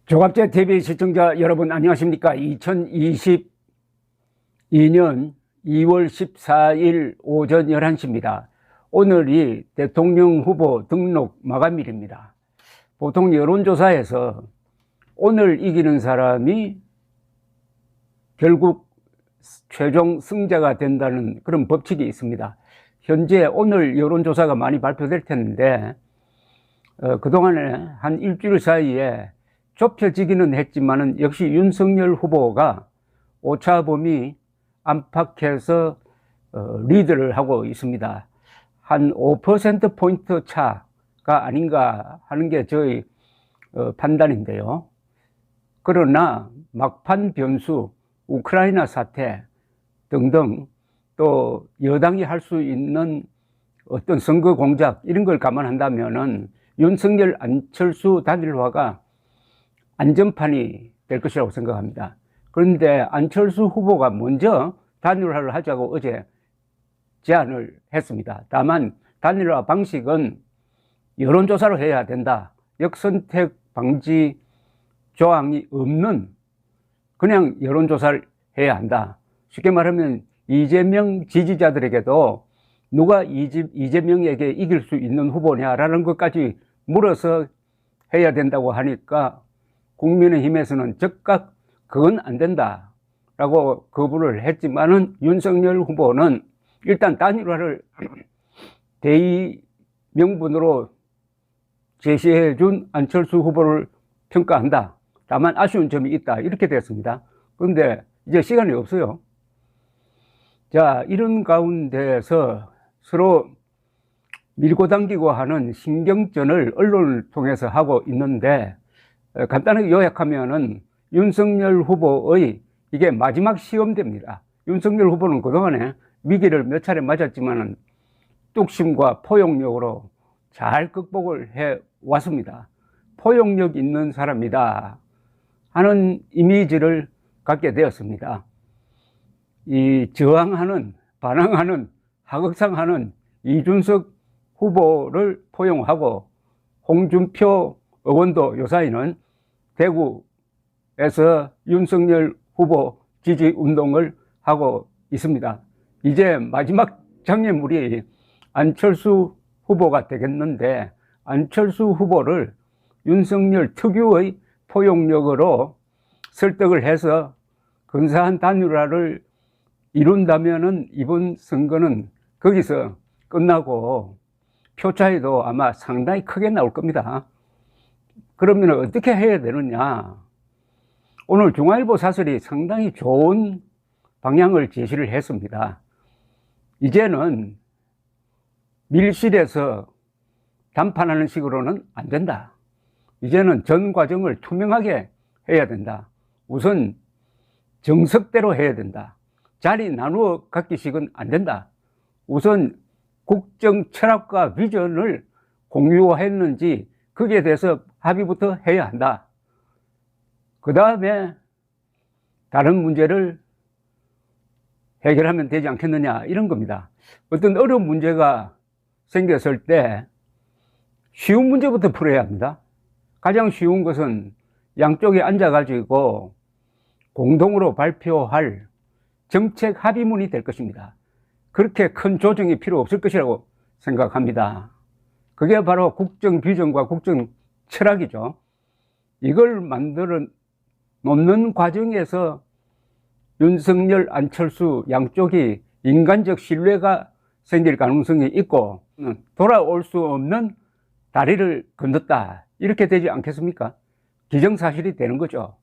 조갑제 TV 시청자 여러분 안녕하십니까? 2022년 2월 14일 오전 11시입니다. 오늘이 대통령 후보 등록 마감일입니다. 보통 여론조사에서 오늘 이기는 사람이 결국 최종 승자가 된다는 그런 법칙이 있습니다. 현재 오늘 여론조사가 많이 발표될 텐데 그동안에 한 일주일 사이에 좁혀지기는 했지만은 역시 윤석열 후보가 오차범위 안팎에서 리드를 하고 있습니다. 한 5%포인트 차가 아닌가 하는 게 저희 판단인데요. 그러나 막판 변수, 우크라이나 사태 등등 또 여당이 할 수 있는 어떤 선거 공작 이런 걸 감안한다면은 윤석열 안철수 단일화가 안전판이 될 것이라고 생각합니다. 그런데 안철수 후보가 먼저 단일화를 하자고 어제 제안을 했습니다. 다만 단일화 방식은 여론조사로 해야 된다. 역선택 방지 조항이 없는 그냥 여론조사를 해야 한다. 쉽게 말하면 이재명 지지자들에게도 누가 이재명에게 이길 수 있는 후보냐라는 것까지 물어서 해야 된다고 하니까 국민의힘에서는 즉각 그건 안 된다라고 거부를 했지만은 윤석열 후보는 일단 단일화를 대의 명분으로 제시해 준 안철수 후보를 평가한다. 다만 아쉬운 점이 있다. 이렇게 됐습니다. 그런데 이제 시간이 없어요. 자, 이런 가운데서 서로 밀고 당기고 하는 신경전을 언론을 통해서 하고 있는데 간단하게 요약하면은 윤석열 후보의 이게 마지막 시험대입니다. 윤석열 후보는 그동안에 위기를 몇 차례 맞았지만은 뚝심과 포용력으로 잘 극복을 해 왔습니다. 포용력 있는 사람이다 하는 이미지를 갖게 되었습니다. 이 저항하는, 반항하는, 하극상하는 이준석 후보를 포용하고 홍준표 의원도 요사이는 대구에서 윤석열 후보 지지 운동을 하고 있습니다. 이제 마지막 장애물이 안철수 후보가 되겠는데 안철수 후보를 윤석열 특유의 포용력으로 설득을 해서 근사한 단일화를 이룬다면은 이번 선거는 거기서 끝나고 표 차이도 아마 상당히 크게 나올 겁니다. 그러면 어떻게 해야 되느냐? 오늘 중앙일보 사설이 상당히 좋은 방향을 제시를 했습니다. 이제는 밀실에서 담판하는 식으로는 안 된다. 이제는 전 과정을 투명하게 해야 된다. 우선 정석대로 해야 된다. 자리 나누어 갖기식은 안 된다. 우선 국정 철학과 비전을 공유했는지 거기에 대해서 합의부터 해야 한다. 그 다음에 다른 문제를 해결하면 되지 않겠느냐 이런 겁니다. 어떤 어려운 문제가 생겼을 때 쉬운 문제부터 풀어야 합니다. 가장 쉬운 것은 양쪽에 앉아가지고 공동으로 발표할 정책 합의문이 될 것입니다. 그렇게 큰 조정이 필요 없을 것이라고 생각합니다. 그게 바로 국정 비전과 국정 철학이죠. 이걸 만들어 놓는 과정에서 윤석열, 안철수 양쪽이 인간적 신뢰가 생길 가능성이 있고 돌아올 수 없는 다리를 건넜다. 이렇게 되지 않겠습니까? 기정사실이 되는 거죠.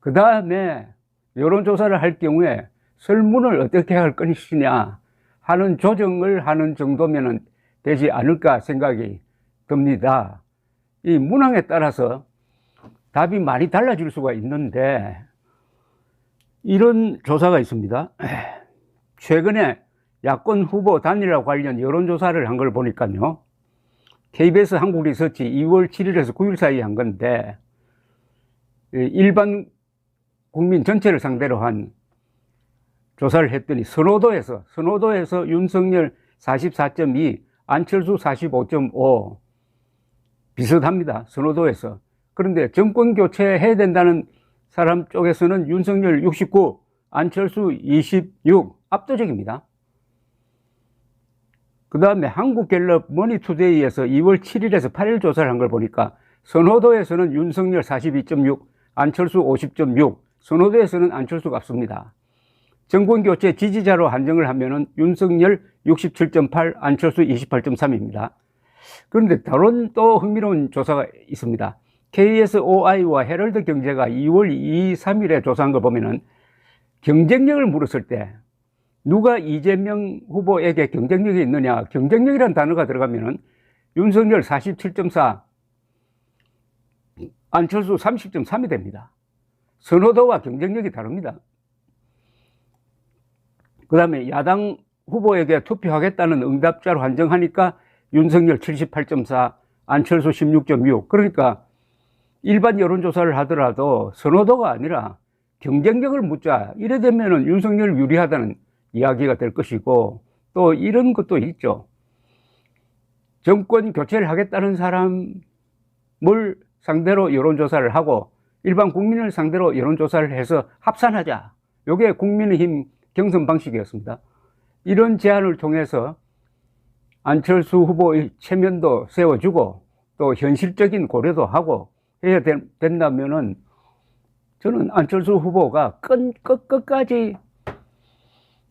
그 다음에 여론조사를 할 경우에 설문을 어떻게 할 것이냐 하는 조정을 하는 정도면 되지 않을까 생각이 듭니다. 이 문항에 따라서 답이 많이 달라질 수가 있는데 이런 조사가 있습니다. 최근에 야권 후보 단일화 관련 여론조사를 한 걸 보니까요. KBS 한국리서치 2월 7일에서 9일 사이에 한 건데 일반 국민 전체를 상대로 한 조사를 했더니 선호도에서 윤석열 44.2, 안철수 45.5 비슷합니다. 선호도에서. 그런데 정권 교체해야 된다는 사람 쪽에서는 윤석열 69, 안철수 26, 압도적입니다. 그 다음에 한국갤럽 머니투데이에서 2월 7일에서 8일 조사를 한 걸 보니까 선호도에서는 윤석열 42.6, 안철수 50.6, 선호도에서는 안철수가 앞섭니다. 정권교체 지지자로 한정을 하면은 윤석열 67.8, 안철수 28.3입니다. 그런데 다른 또 흥미로운 조사가 있습니다. KSOI와 헤럴드 경제가 2월 2, 3일에 조사한 걸 보면은 경쟁력을 물었을 때 누가 이재명 후보에게 경쟁력이 있느냐, 경쟁력이라는 단어가 들어가면은 윤석열 47.4, 안철수 30.3이 됩니다. 선호도와 경쟁력이 다릅니다. 그 다음에 야당 후보에게 투표하겠다는 응답자로 한정하니까 윤석열 78.4, 안철수 16.6. 그러니까 일반 여론조사를 하더라도 선호도가 아니라 경쟁력을 묻자. 이래 되면은 윤석열 유리하다는 이야기가 될 것이고, 또 이런 것도 있죠. 정권 교체를 하겠다는 사람을 상대로 여론조사를 하고 일반 국민을 상대로 여론조사를 해서 합산하자. 이게 국민의힘 경선 방식이었습니다. 이런 제안을 통해서 안철수 후보의 체면도 세워주고 또 현실적인 고려도 하고 해야 된다면은 저는 안철수 후보가 끝까지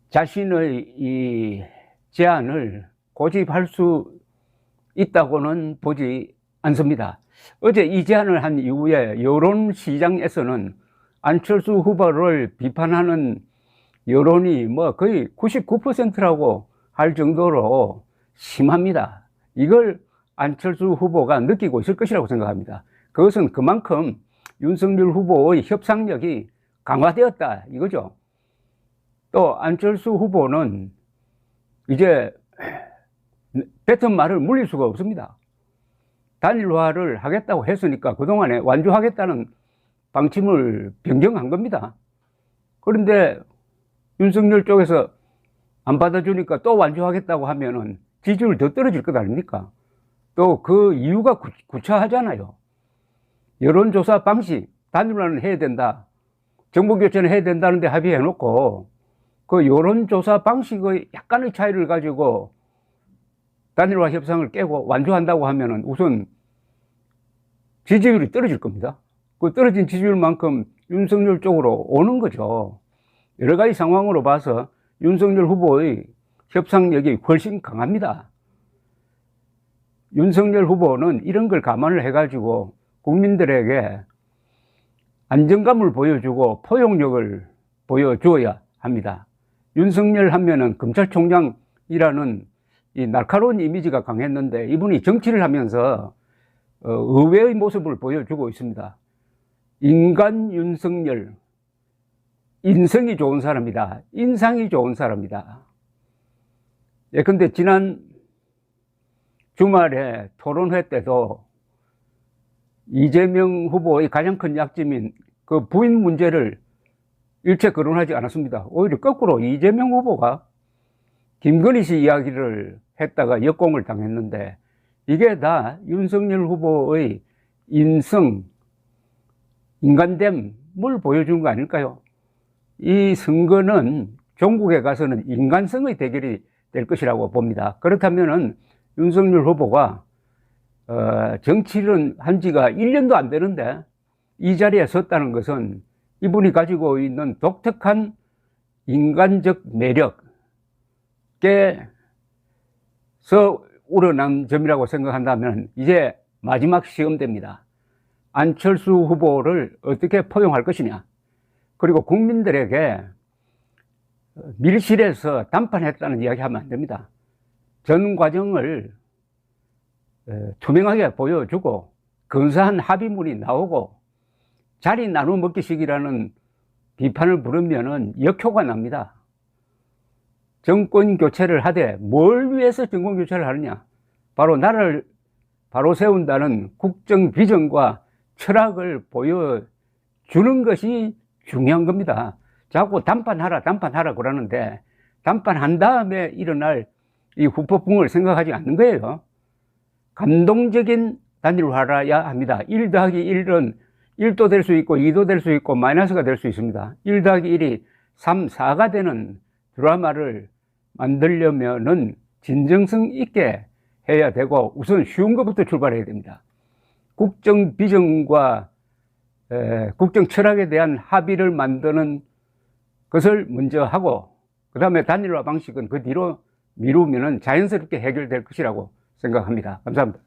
자신의 이 제안을 고집할 수 있다고는 보지 않습니다. 어제 이 제안을 한 이후에 여론시장에서는 안철수 후보를 비판하는 여론이 뭐 거의 99%라고 할 정도로 심합니다. 이걸 안철수 후보가 느끼고 있을 것이라고 생각합니다. 그것은 그만큼 윤석열 후보의 협상력이 강화되었다 이거죠. 또 안철수 후보는 이제 뱉은 말을 물릴 수가 없습니다. 단일화를 하겠다고 했으니까 그동안에 완주하겠다는 방침을 변경한 겁니다. 그런데 윤석열 쪽에서 안 받아주니까 또 완주하겠다고 하면은 지지율 더 떨어질 것 아닙니까? 또 그 이유가 구차하잖아요. 여론조사 방식, 단일화는 해야 된다. 정부교체는 해야 된다는데 합의해놓고 그 여론조사 방식의 약간의 차이를 가지고 단일화 협상을 깨고 완주한다고 하면은 우선 지지율이 떨어질 겁니다. 그 떨어진 지지율만큼 윤석열 쪽으로 오는 거죠. 여러 가지 상황으로 봐서 윤석열 후보의 협상력이 훨씬 강합니다. 윤석열 후보는 이런 걸 감안을 해가지고 국민들에게 안정감을 보여주고 포용력을 보여주어야 합니다. 윤석열 하면은 검찰총장이라는 이 날카로운 이미지가 강했는데 이분이 정치를 하면서 의외의 모습을 보여주고 있습니다. 인간 윤석열, 인성이 좋은 사람이다. 인상이 좋은 사람이다. 예, 근데 지난 주말에 토론회 때도 이재명 후보의 가장 큰 약점인 그 부인 문제를 일체 거론하지 않았습니다. 오히려 거꾸로 이재명 후보가 김건희 씨 이야기를 했다가 역공을 당했는데 이게 다 윤석열 후보의 인성, 인간됨을 보여준 거 아닐까요? 이 선거는 종국에 가서는 인간성의 대결이 될 것이라고 봅니다. 그렇다면은 윤석열 후보가 정치를 한 지가 1년도 안 되는데 이 자리에 섰다는 것은 이분이 가지고 있는 독특한 인간적 매력에서 우러난 점이라고 생각한다면 이제 마지막 시험대입니다. 안철수 후보를 어떻게 포용할 것이냐, 그리고 국민들에게 밀실에서 담판했다는 이야기 하면 안 됩니다. 전 과정을 투명하게 보여주고 근사한 합의문이 나오고 자리 나눠 먹기식이라는 비판을 부르면은 역효가 납니다. 정권 교체를 하되 뭘 위해서 정권 교체를 하느냐? 바로 나라를 바로 세운다는 국정 비전과 철학을 보여주는 것이 중요한 겁니다. 자꾸 담판하라 그러는데 담판한 다음에 일어날 이 후폭풍을 생각하지 않는 거예요. 감동적인 단일화해야 합니다. 1 더하기 1은 1도 될 수 있고 2도 될 수 있고 마이너스가 될 수 있습니다. 1 더하기 1이 3, 4가 되는 드라마를 만들려면은 진정성 있게 해야 되고 우선 쉬운 것부터 출발해야 됩니다. 국정 비전과 국정 철학에 대한 합의를 만드는 것을 먼저 하고 그 다음에 단일화 방식은 그 뒤로 미루면 자연스럽게 해결될 것이라고 생각합니다. 감사합니다.